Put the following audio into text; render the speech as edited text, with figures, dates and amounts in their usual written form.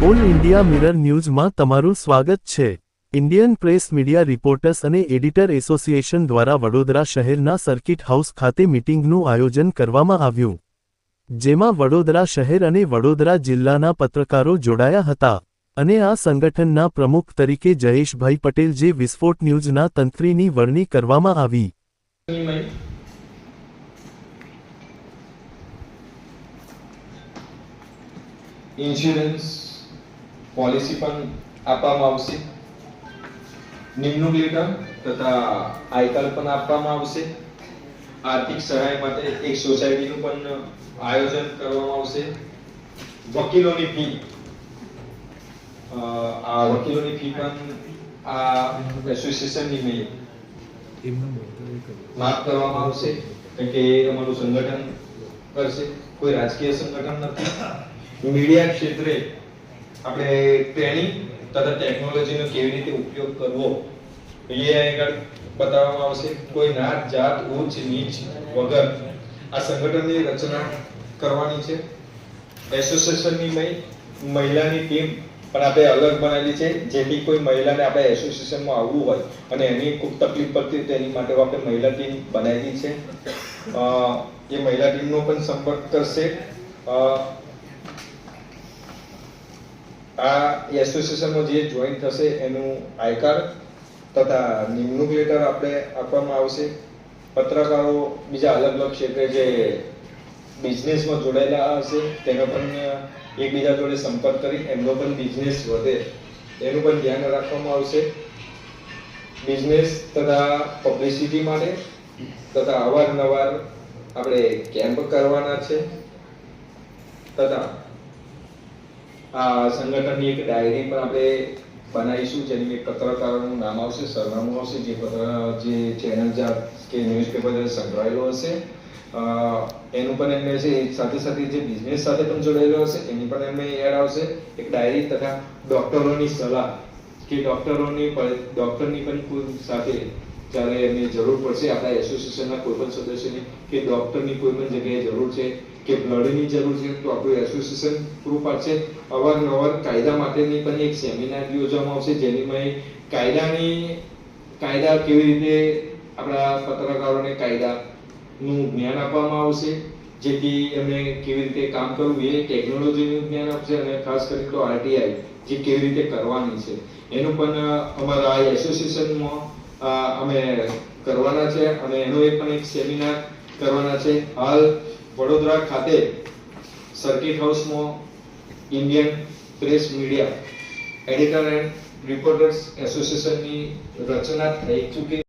All India mirror ન્યૂઝમાં તમારું સ્વાગત છે। ઇન્ડિયન પ્રેસ મીડિયા રિપોર્ટર્સ અને એડિટર એસોસિએશન દ્વારા વડોદરા શહેરના સર્કિટ હાઉસ ખાતે મીટિંગનું આયોજન કરવામાં આવ્યું, જેમાં વડોદરા શહેર અને વડોદરા જિલ્લાના પત્રકારો જોડાયા હતા અને આ સંગઠનના પ્રમુખ તરીકે જયેશભાઈ પટેલ જે વિસ્ફોટ ન્યૂઝના તંત્રીની વરણી કરવામાં આવી। ઇન્સ્યોરન્સ પોલિસી પણ આપવામાં આવશે, નિમણૂક લેટર તથા આયકર પણ આપવામાં આવશે। આર્થિક સહાય માટે એક સોસાયટીનું પણ આયોજન કરવામાં આવશે। વકીલોની ફી પણ આ એસોસિએશનની માફ કરવામાં આવશે, કારણ કે એ અમારું સંગઠન કરશે, કોઈ રાજકીય સંગઠન નથી। મીડિયા ક્ષેત્રે આપણે ટ્રેનિંગ તથા ટેકનોલોજીનો કેવી રીતે ઉપયોગ કરવો એ આગળ બતાવવામાં આવશે। કોઈ નાત જાત ઉચ્ચ નીચ વગર આ સંગઠનની રચના કરવાની છે। એસોસિએશનની મહિલાની ટીમ પણ આપણે અલગ બનાવેલી છે, જેથી કોઈ મહિલાને આપણે એસોસિએશનમાં આવવું હોય અને એની ખૂબ તકલીફ પડતી હોય તેની માટે આપણે મહિલા ટીમ બનાવેલી છે। એ મહિલા ટીમનો પણ સંપર્ક કરશે। આ એસોસિએશનમાં જે જોઈન થશે એનું આયકર તથા નિમણૂક લેટર આપણે આપવામાં આવશે। પત્રકારો બીજા અલગ અલગ ક્ષેત્રે જે બિઝનેસમાં જોડાયેલા હશે તેનો પણ એકબીજા જોડે સંપર્ક કરી એમનો પણ બિઝનેસ વધે એનું પણ ધ્યાન રાખવામાં આવશે। બિઝનેસ તથા પબ્લિસિટી માટે તથા અવારનવાર આપણે કેમ્પ કરવાના છે તથા આ સંગઠનની એક ડાયરી પણ આપણે બનાવીશું, જેની પત્રકારોનું નામ આવશે, સરનામું આવશે, જે ચેનલ કે ન્યૂઝપેપર સંકળાયેલો હશે એનું પણ એમને છે। સાથે સાથે જે બિઝનેસ સાથે પણ જોડાયેલો હશે એની પણ એમને એડ આવશે એક ડાયરી તથા ડોક્ટરોની સલાહ કે ડોક્ટરની પણ સાથે જ્યારે એમની જરૂર પડશે આપણા એસોસિએશનના કોઈ પણ સદસ્યની કે ડોક્ટરની કોઈ પણ જગ્યાએ જરૂર છે કે બ્લડની જરૂર છે તો આપણું એસોસિએશન પૂરું પાડશે। અવારનવાર કાયદા માટેની પણ એક સેમિનાર યોજવામાં આવશે, જેની કાયદા કેવી રીતે આપણા પત્રકારોને કાયદાનું જ્ઞાન આપવામાં આવશે, જેથી એમને કેવી રીતે કામ કરવું એ ટેકનોલોજીનું જ્ઞાન આપશે અને ખાસ કરીને તો આરટીઆઈ જે કેવી રીતે કરવાની છે એનું પણ અમારા એસોસિએશનમાં અમે કરવાના છે અને એનો પણ એક સેમિનાર કરવાના છે। હાલ વડોદરા ખાતે સર્કિટ હાઉસમાં Indian press media editor and reporters એસોસિએશનની રચના થઈ ચૂકી